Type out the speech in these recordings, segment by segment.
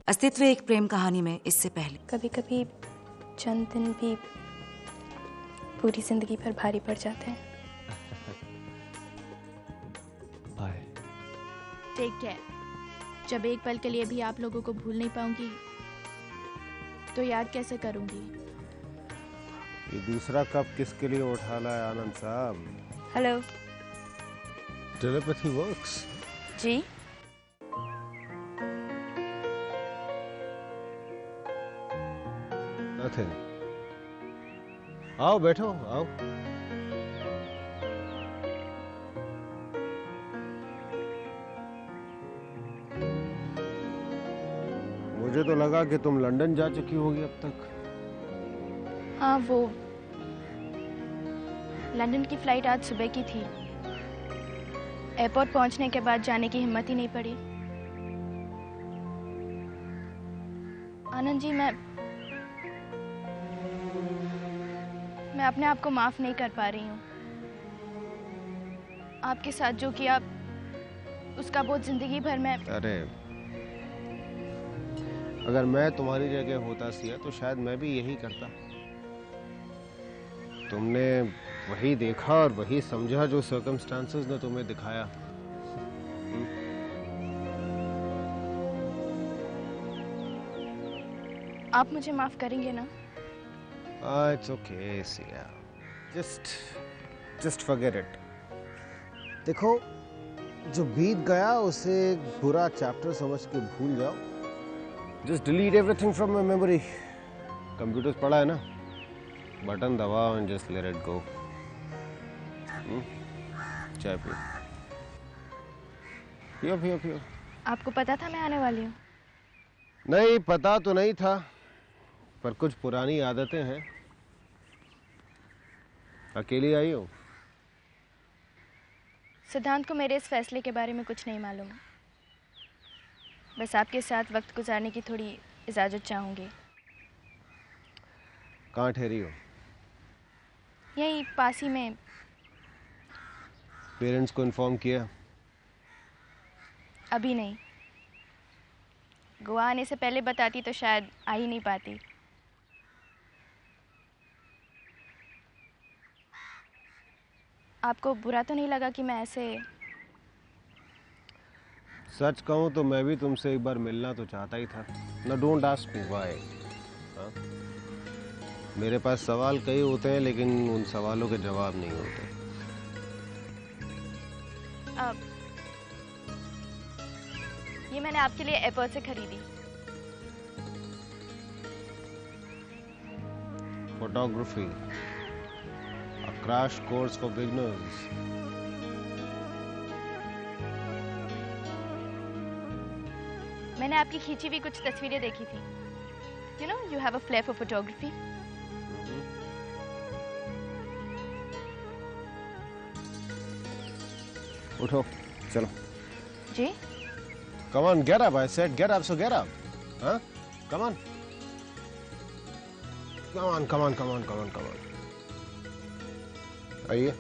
अस्तित्व एक प्रेम कहानी में इससे पहले कभी कभी चंद दिन भी पूरी जिंदगी पर भारी पड़ जाते हैं। बाय। Take care. जब एक पल के लिए भी आप लोगों को भूल नहीं पाऊंगी तो याद कैसे करूंगी? ये दूसरा कप किसके लिए उठा लाया आनंद साहब? हेलो। Telepathy works. जी। नथिंग। आओ बैठो आओ। मुझे तो लगा कि तुम लंदन जा चुकी होगी अब तक। हाँ, वो लंदन की फ्लाइट आज सुबह की थी। एयरपोर्ट पहुंचने के बाद जाने की हिम्मत ही नहीं पड़ी। आनंद जी, मैं अपने आप को माफ नहीं कर पा रही हूँ। आपके साथ जो किया उसका बोझ जिंदगी भर में। अरे अगर मैं तुम्हारी जगह होता सिया तो शायद मैं भी यही करता। तुमने वही देखा और वही समझा जो सर्कमस्टांसेस ने तुम्हें दिखाया। आप मुझे माफ करेंगे ना? It's okay, Siya. Just forget it। देखो, जो बीत गया उसे एक बुरा चैप्टर समझ के भूल जाओ। Just delete everything from my memory। Computers पड़ा है ना, बटन दबाओ and just let it go। चाय पियो। पियो पियो पियो। आपको पता था मैं आने वाली हूँ? नहीं, पता तो नहीं था, पर कुछ पुरानी आदतें हैं। अकेली आई हो? सिद्धांत को मेरे इस फैसले के बारे में कुछ नहीं मालूम। बस आपके साथ वक्त गुजारने की थोड़ी इजाजत चाहूंगी। कहाँ ठहरी हो? यहीं पास ही में। पेरेंट्स को इन्फॉर्म किया? अभी नहीं। गोवा आने से पहले बताती तो शायद आ ही नहीं पाती। आपको बुरा तो नहीं लगा कि मैं ऐसे? सच कहूँ तो मैं भी तुमसे एक बार मिलना तो चाहता ही था ना। Don't ask me why. मेरे पास सवाल कई होते हैं लेकिन उन सवालों के जवाब नहीं होते। ये मैंने आपके लिए एयरपोर्ट से खरीदी। Photography, a crash course for beginners। मैंने आपकी खींची हुई कुछ तस्वीरें देखी थी। You know, you have a flair for photography। उठो, चलो। जी? Come on, get up, I said get up, so get up। हाँ? Come on। Come on, come on, come on, come on, come on। आइए।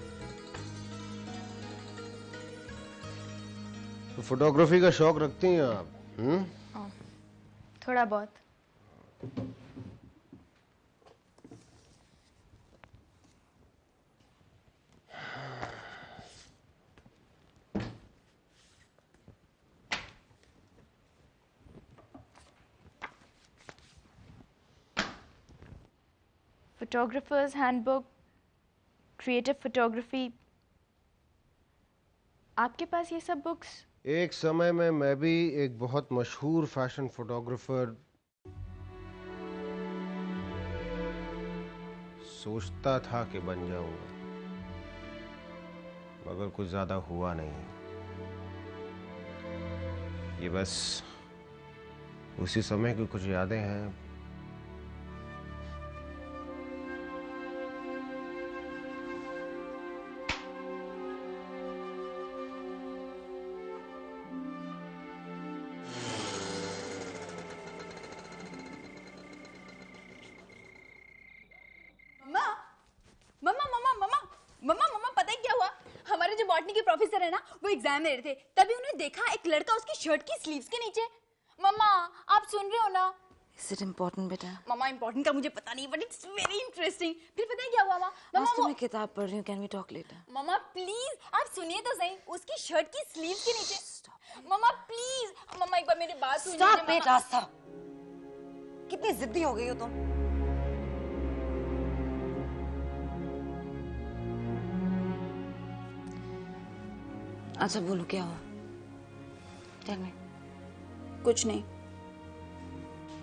तो photography का शौक रखती हैं आप? थोड़ा बहुत। फोटोग्राफर्स हैंडबुक, क्रिएटिव फोटोग्राफी, आपके पास ये सब बुक्स? एक समय में मैं भी एक बहुत मशहूर फैशन फोटोग्राफर सोचता था कि बन जाऊंगा, मगर कुछ ज्यादा हुआ नहीं। ये बस उसी समय की कुछ यादें हैं। प्रोफेसर है ना, वो एग्जाम दे रहे थे, तभी उन्हें देखा एक लड़का उसकी शर्ट की स्लीव्स के नीचे। मम्मा आप सुन रहे हो ना? Is it important, बेटा? मम्मा इम्पोर्टेंट का मुझे पता नहीं, बट इट्स वेरी इंटरेस्टिंग। फिर पता है क्या हुआ मम्मा? आज तो मैं किताब पढ़ रही हूँ। Can we talk later? मम्मा प्लीज आप सुनिए तो सही, उसकी शर्ट की स्लीव के नीचे। मम्मा प्लीज, मम्मा एक बार मेरी बात सुनिए। Stop it, आस्था। कितनी जिद्दी हो गई हो तुम? अच्छा बोलो क्या हुआ? Tell me. कुछ नहीं,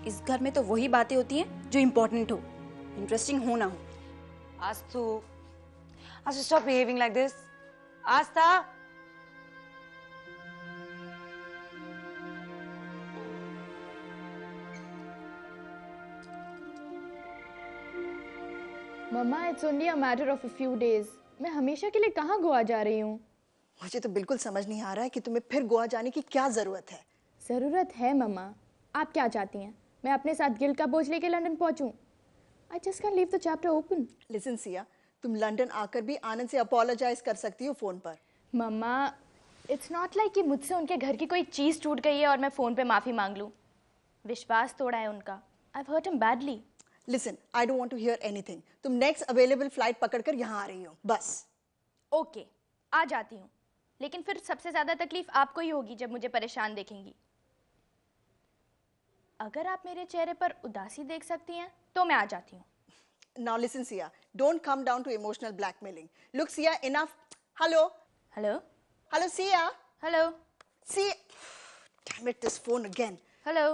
इस घर में तो वही बातें होती हैं जो इम्पोर्टेंट हो, इंटरेस्टिंग हो ना हो। Astu, stop behaving like this. Astha. मम्मा it's only a matter of a few days. मैं हमेशा के लिए कहाँ गोवा जा रही हूँ? मुझे तो बिल्कुल समझ नहीं आ रहा है कि तुम्हें फिर गोवा जाने की क्या जरूरत है। ज़रूरत है मम्मा। आप क्या चाहती हैं, मैं अपने साथ गिल्ट का बोझ लेके लंदन पहुँचूँ? I just can leave the chapter open. Listen Siya, तुम लंदन आकर भी आनंद से अपोलोजाइज कर सकती हो फोन पर। मम्मा इट्स नॉट लाइक कि मुझसे उनके घर की कोई चीज़ टूट गई है और मैं फ़ोन पे माफ़ी मांग लूँ। विश्वास तोड़ा है उनका। I have hurt him badly. Listen, I don't want to hear anything. तुम नेक्स्ट अवेलेबल फ्लाइट पकड़कर यहाँ आ रही हो, बस। ओके आ जाती हूँ, लेकिन फिर सबसे ज़्यादा तकलीफ आपको ही होगी जब मुझे परेशान देखेंगी। अगर आप मेरे चेहरे पर उदासी देख सकती हैं तो मैं आ जाती हूँ। Now listen, Sia, don't come down to emotional blackmailing. Look, Sia, enough. Hello? Hello Hello, Sia? Hello Sia? Damn it, this phone again. Hello.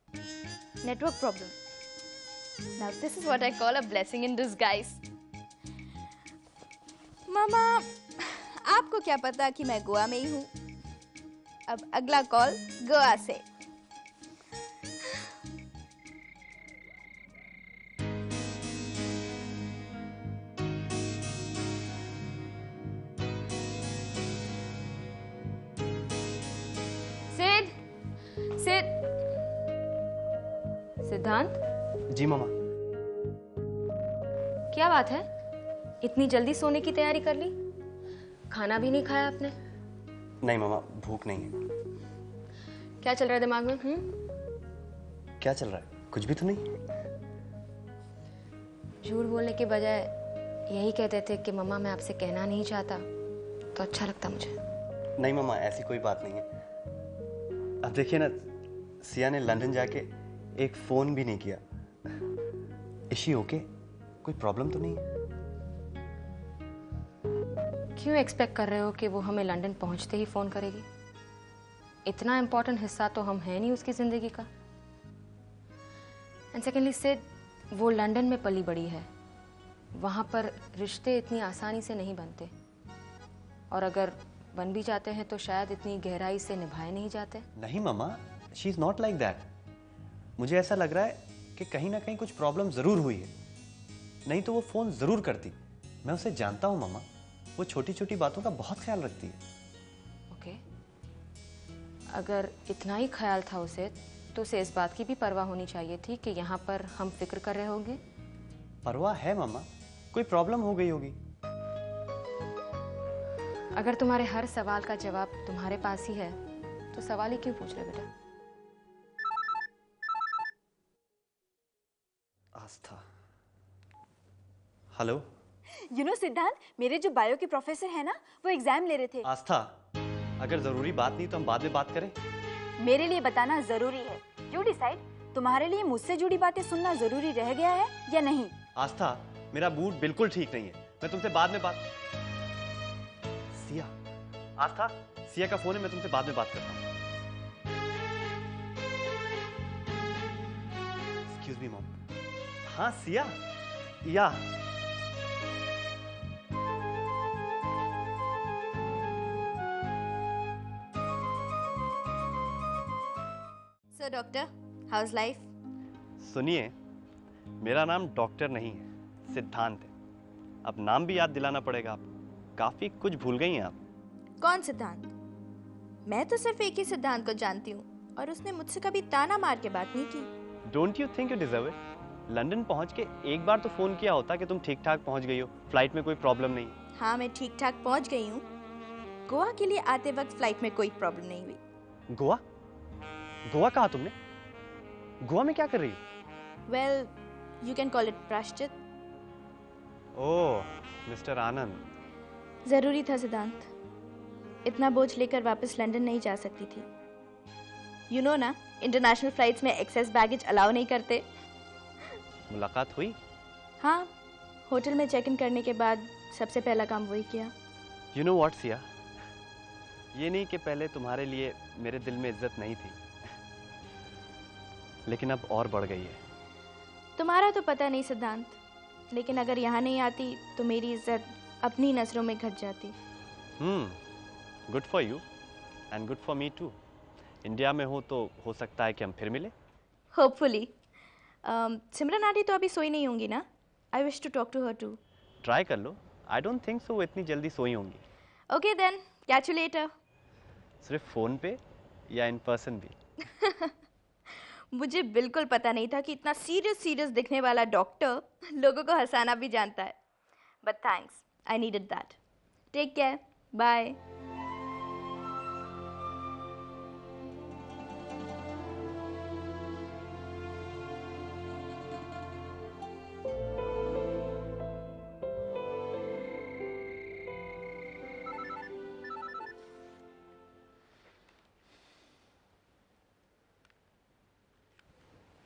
Network problem. Now this is what I call a blessing in disguise. मामा आपको क्या पता कि मैं गोवा में ही हूँ। अब अगला call Goa से। सिद्धांत जी मामा। क्या बात है, इतनी जल्दी सोने की तैयारी कर ली? खाना भी नहीं खाया आपने? नहीं मामा, भूख नहीं है। क्या चल रहा है दिमाग में? क्या चल रहा है? कुछ भी तो नहीं। झूठ बोलने के बजाय यही कहते थे कि मम्मा मैं आपसे कहना नहीं चाहता, तो अच्छा लगता मुझे। नहीं मामा, ऐसी कोई बात नहीं है। अब देखिए ना, सिया ने लंदन जाके एक फोन भी नहीं किया। इशी ओके? कोई प्रॉब्लम तो नहीं है? क्यों एक्सपेक्ट कर रहे हो कि वो हमें लंदन पहुंचते ही फोन करेगी? इतना इम्पोर्टेंट हिस्सा तो हम हैं नहीं उसकी जिंदगी का। एंड सेकेंडली सिड, वो लंदन में पली बड़ी है, वहां पर रिश्ते इतनी आसानी से नहीं बनते, और अगर बन भी जाते हैं तो शायद इतनी गहराई से निभाए नहीं जाते। नहीं मामा, she is not like that. मुझे ऐसा लग रहा है कि कहीं ना कहीं कुछ प्रॉब्लम जरूर हुई है, नहीं तो वो फोन जरूर करती। मैं उसे जानता हूँ मामा, वो छोटी छोटी बातों का बहुत ख्याल रखती है। ओके, अगर इतना ही ख्याल था उसे, तो उसे इस बात की भी परवाह होनी चाहिए थी कि यहाँ पर हम फिक्र कर रहे होंगे। परवाह है मामा, कोई प्रॉब्लम हो गई होगी। अगर तुम्हारे हर सवाल का जवाब तुम्हारे पास ही है, तो सवाल ही क्यों पूछ रहे बेटा? आस्था। हेलो। यू नो सिद्धांत, मेरे जो बायो के प्रोफेसर है ना, वो एग्जाम ले रहे थे। आस्था, अगर जरूरी बात नहीं तो हम बाद में बात करें। मेरे लिए बताना जरूरी है। यू डिसाइड, तुम्हारे लिए मुझसे जुड़ी बातें सुनना जरूरी रह गया है या नहीं? आस्था, मेरा मूड बिल्कुल ठीक नहीं है, मैं तुमसे बाद में बात। सिया, आस्था, सिया का फोन है, मैं तुमसे बाद में बात करता हूँ। Excuse me mom. हाँ सिया, या So doctor, how's life? सुनिए, मेरा नाम डॉक्टर नहीं है, सिद्धांत है। अब नाम भी याद दिलाना पड़ेगा आपको। काफी कुछ भूल गई हैं आप। कौन सिद्धांत? मैं तो सिर्फ एक ही सिद्धांत को जानती हूँ, और उसने मुझसे कभी ताना मार के बात नहीं की। Don't you think you deserve it? London पहुंच के एक बार तो फोन किया होता कि तुम ठीक ठाक पहुंच गई हो, फ्लाइट में कोई प्रॉब्लम नहीं। हाँ, मैं ठीक ठाक पहुंच गई हूँ। गोवा के लिए आते वक्त फ्लाइट में कोई प्रॉब्लम नहीं हुई। गोवा? गोवा कहा तुमने? गोवा में क्या कर रही हो? Well, you can call it प्रायश्चित. ओह, मिस्टर आनंद. ज़रूरी था सिद्धांत. इतना बोझ लेकर वापस लंदन नहीं जा सकती थी. You know ना, इंटरनेशनल फ्लाइट्स में एक्सेस बैगेज अलाउ नहीं करते. मुलाकात हुई? हाँ, होटल में चेक इन करने के बाद सबसे पहला काम वही किया. You know what, Siya? ये नहीं कि पहले तुम्हारे लिए मेरे दिल में इज्जत नहीं थी, लेकिन अब और बढ़ गई है. तुम्हारा तो पता नहीं सिद्धांत, लेकिन अगर यहाँ नहीं आती तो मेरी इज्जत अपनी नजरों में घट जाती. Good for you and good for me too. India में हो तो हो सकता है कि हम फिर मिले. होपफुली. सिमरन आंटी तो अभी सोई नहीं होंगी ना? I wish to talk to her too. Try कर लो. आई डोंट थिंक सो वो इतनी जल्दी सोई होंगी. Okay then, catch you later. सिर्फ फोन पे या इन पर्सन भी? मुझे बिल्कुल पता नहीं था कि इतना सीरियस दिखने वाला डॉक्टर लोगों को हंसाना भी जानता है. But thanks, I needed that. Take care. Bye.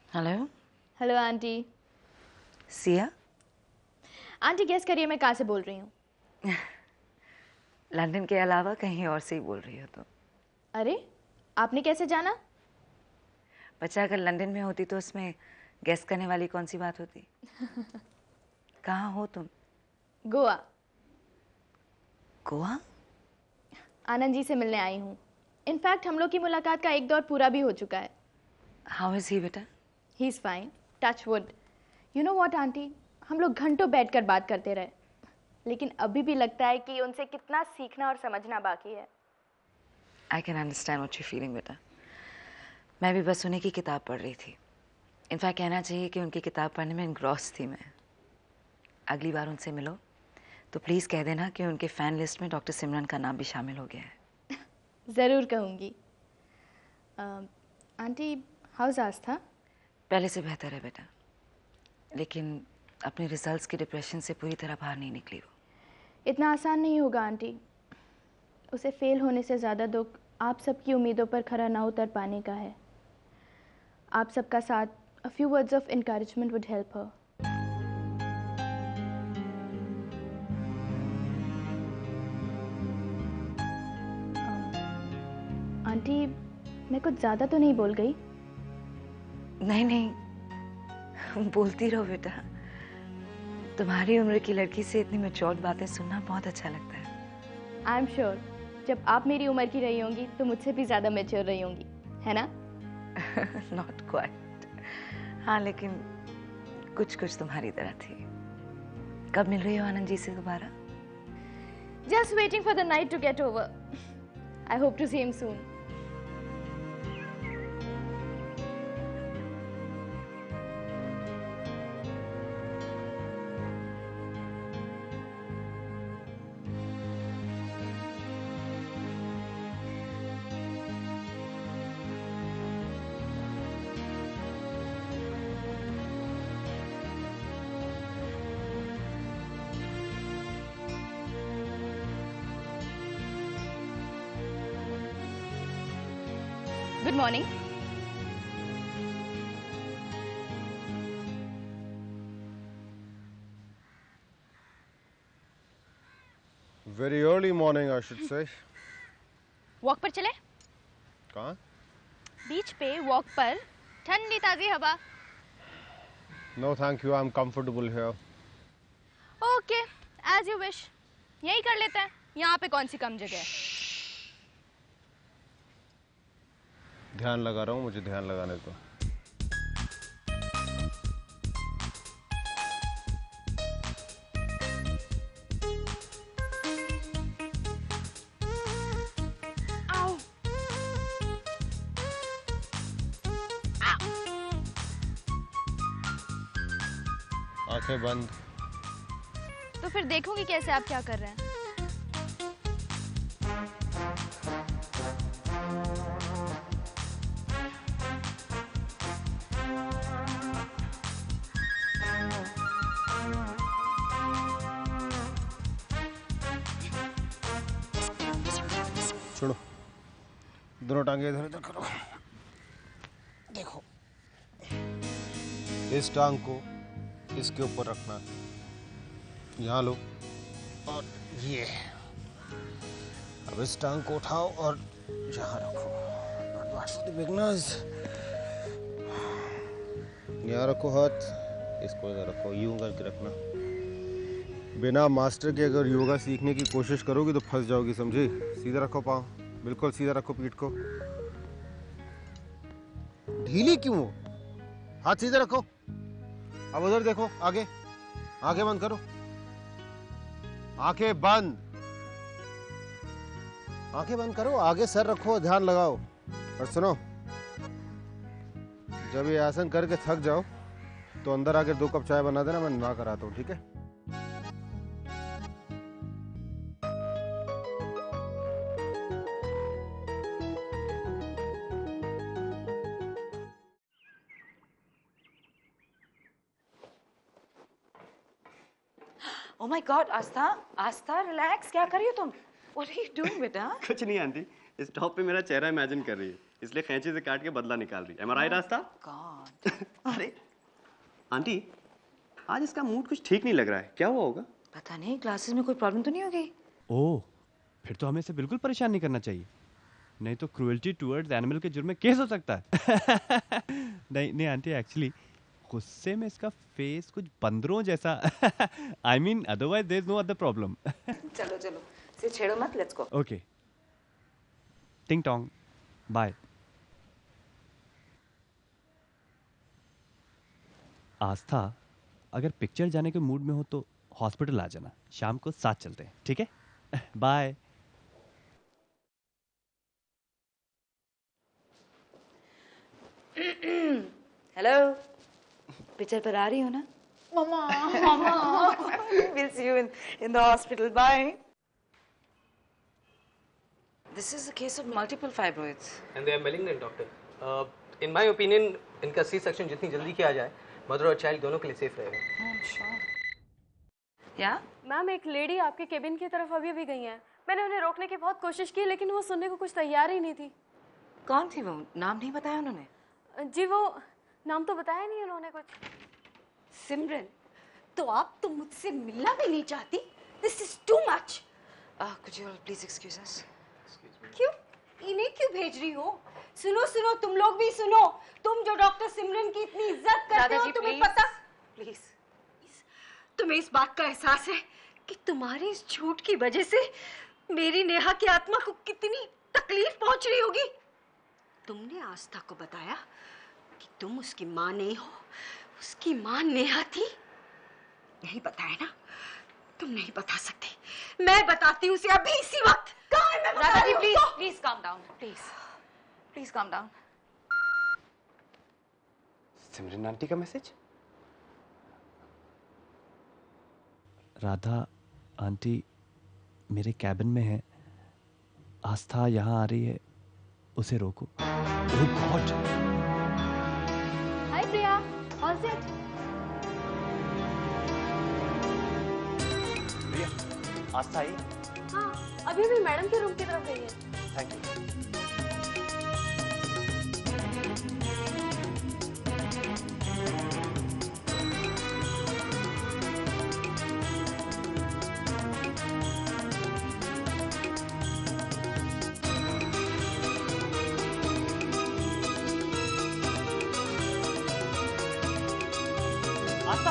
Hello. Hello aunty. Siya, aunty guess करिए मैं कहाँ से बोल रही हूँ? लंदन के अलावा कहीं और से ही बोल रही हो तुम. अरे, आपने कैसे जाना? बच्चा अगर लंदन में होती तो उसमें गेस करने वाली कौन सी बात होती. कहाँ हो तुम? गोवा. गोवा? आनंद जी से मिलने आई हूँ. इनफैक्ट हम लोग की मुलाकात का एक दौर पूरा भी हो चुका है. हाउ इज ही बेटा? He is fine, touch wood. You know what aunty, हम लोग घंटों बैठकर बात करते रहे, लेकिन अभी भी लगता है कि उनसे कितना सीखना और समझना बाकी है. I can understand what you feeling बेटा. मैं भी बस उन्हीं की किताब पढ़ रही थी. इनफैक्ट कहना चाहिए कि उनकी किताब पढ़ने में एनग्रॉस थी मैं. अगली बार उनसे मिलो तो प्लीज़ कह देना कि उनके फ़ैन लिस्ट में डॉक्टर सिमरन का नाम भी शामिल हो गया है. ज़रूर कहूँगी. आंटी, हाउस आस्था? पहले से बेहतर है बेटा, लेकिन अपने रिजल्ट्स के डिप्रेशन से पूरी तरह बाहर नहीं निकली वो. इतना आसान नहीं होगा आंटी. उसे फेल होने से ज़्यादा दुख आप सबकी उम्मीदों पर खरा ना उतर पाने का है. आप सबका साथ, a few words of encouragement would help her. Aunty, मैं कुछ ज़्यादा तो नहीं बोल गई? नहीं नहीं, बोलती रहो बेटा. तुम्हारी उम्र की लड़की से इतनी मैच्योर बातें सुनना बहुत अच्छा लगता है. आई एम श्योर जब आप मेरी उम्र की रही होंगी तो मुझसे भी ज़्यादा मैच्योर रही होंगी, है ना? Not quite. हाँ, लेकिन कुछ कुछ तुम्हारी तरह थी. कब मिल रही हो आनंद जी से दोबारा? Just waiting for the night to get over. I hope to see him soon. Good morning. Very early morning, I should say. Walk पर चले? कहाँ? बीच पे वॉक पर, ठंडी ताज़ी हवा. No, thank you. I'm comfortable here. Okay, as you wish. यही कर लेते हैं. यहाँ पे कौन सी कम जगह है? ध्यान लगा रहा हूँ, मुझे ध्यान लगाने दो. आंखें बंद. तो फिर देखूंगी कैसे आप क्या कर रहे हैं. सुनो, दोनों टांगे इधर इधर करो। देखो, इस टांग को इसके ऊपर रखना है, यहाँ लो, और ये अब इस टांग को उठाओ और यहाँ रखो। यहाँ रखो हाथ, इसको इधर रखो, यूं करके रखना। बिना मास्टर के अगर योगा सीखने की कोशिश करोगी तो फंस जाओगी, समझी? सीधा रखो पाँव, बिल्कुल सीधा रखो पीठ को। ढीली क्यों हो? हाथ सीधे रखो। अब उधर देखो, आगे, आंखें बंद करो, आंखें बंद, आंखें बंद करो, आगे सर रखो, ध्यान लगाओ। और सुनो, जब ये आसन करके थक जाओ तो अंदर आके 2 कप चाय बना देना, मैं ना कराता हूँ, ठीक है? Oh my God, Aastha, Aastha, relax, क्या कर रही हो तुम? What are you doing, बेटा? कुछ नहीं आंटी, इस टॉप पे मेरा चेहरा इमेजिन कर रही है, इसलिए कैंची से काट के बदला निकाल रही है। Am I right, Aastha? God. अरे आंटी, आज इसका मूड कुछ ठीक नहीं लग रहा है, क्या हुआ होगा? पता नहीं, क्लासेस में कोई प्रॉब्लम तो नहीं हो गई? ओह, फिर तो हमें इसे बिल्कुल परेशान नहीं करना चाहिए, नहीं तो क्रूएल्टी टुवर्ड्स एनिमल के जुर्म में केस हो सकता है। नहीं आंटी, एक्चुअली गुस्से में इसका फेस कुछ बंदरों जैसा। I mean, otherwise there is no other problem. चलो चलो, इसे छेड़ो मत, लेट्स गो। Okay. टिंग टोंग, बाय। आस्था, अगर पिक्चर जाने के मूड में हो तो हॉस्पिटल आ जाना, शाम को साथ चलते हैं, ठीक है? बाय। हेलो, पिक्चर पर आ रही हो ना? Mama, Mama. We'll see you in the hospital. Bye. This is a case of multiple fibroids. And they are malignant, doctor. In my opinion, इनका C-section जितनी जल्दी किया जाए, मदर और चाइल्ड दोनों के लिए सेफ रहेगा। I'm sure. Yeah? मैम, एक लेडी आपके केबिन की तरफ अभी भी गई हैं। मैंने उन्हें रोकने की बहुत कोशिश की, लेकिन वो सुनने को कुछ तैयार ही नहीं थी। कौन थी वो? नाम नहीं बताया उन्होंने? जी, वो नाम तो बताया नहीं उन्होंने कुछ। सिमरन, तो आप तो मुझसे मिलना भी नहीं चाहती? This is too much. Could you all please excuse us? क्यों? इन्हें क्यों भेज रही हो? सुनो सुनो, तुम लोग भी सुनो। तुम जो डॉक्टर सिमरन की इतनी इज्जत करते हो, तुम्हें पता? प्लीज। तुम्हें इस बात का एहसास है कि तुम्हारी इस झूठ की वजह से मेरी नेहा की आत्मा को कितनी तकलीफ पहुंच रही होगी? तुमने आस्था को बताया कि तुम उसकी माँ नहीं हो, उसकी माँ नेहा थी? नहीं बताया ना? तुम नहीं बता सकते। मैं बताती हूँ उसे अभी, इसी वक्त। कहाँ है? मैं बता रही हूँ उसको। Please calm down. Please calm down. Simran aunty का मैसेज? राधा आंटी मेरे कैबिन में है, आस्था यहाँ आ रही है, उसे रोको। ओह गॉड! हाय प्रिया, ऑल सेट? प्रिया, आस्था आई? हाँ, अभी भी मैडम के रूम की तरफ गई है। Thank you. आस्था